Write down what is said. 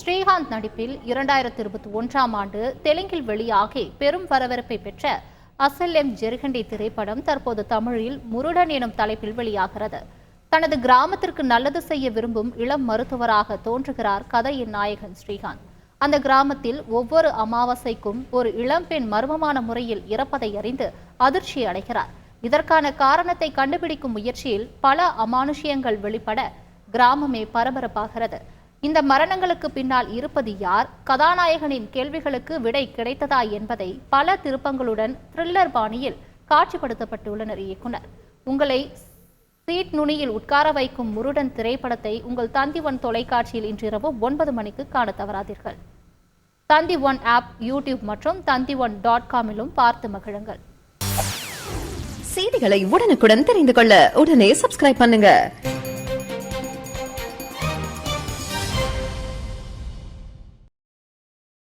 ஸ்ரீகாந்த் நடிப்பில் 2021ஆம் ஆண்டு தெலுங்கில் வெளியாகி பெரும் வரவேற்பை பெற்ற அசல் ஜெர்கண்டி திரைப்படம் தற்போது தமிழில் முருடன் எனும் தலைப்பில் வெளியாகிறது. தனது கிராமத்திற்கு நல்லது செய்ய விரும்பும் இளம் மருத்துவராக தோன்றுகிறார் கதையின் நாயகன் ஸ்ரீகாந்த். அந்த கிராமத்தில் ஒவ்வொரு அமாவாசைக்கும் ஒரு இளம்பெண் மர்மமான முறையில் இறப்பதை அறிந்து அதிர்ச்சி அடைகிறார். இதற்கான காரணத்தை கண்டுபிடிக்கும் முயற்சியில் பல அமானுஷ்யங்கள் வெளிப்பட கிராமமே பரபரப்பாகிறது. இந்த மரணங்களுக்கு பின்னால் இருப்பது யார், கதாநாயகனின் கேள்விகளுக்கு விடை கிடைத்ததா என்பதை பல திருப்பங்களுடன் த்ரில்லர் பாணியில் காட்சிப்படுத்தப்பட்டுள்ளனர் இயக்குனர். உங்களை சீட் நுனியில் உட்கார வைக்கும் முருடன் திரைப்படத்தை உங்கள் தந்தி ஒன் தொலைக்காட்சியில் இன்றிரவு 9 மணிக்கு காண தவறாதீர்கள். தந்தி ஒன் ஆப், யூடியூப் மற்றும் tandione.com பார்த்து மகிழுங்கள். செய்திகளை உடனுக்குடன் தெரிந்து கொள்ள உடனே சப்ஸ்கிரைப் பண்ணுங்க.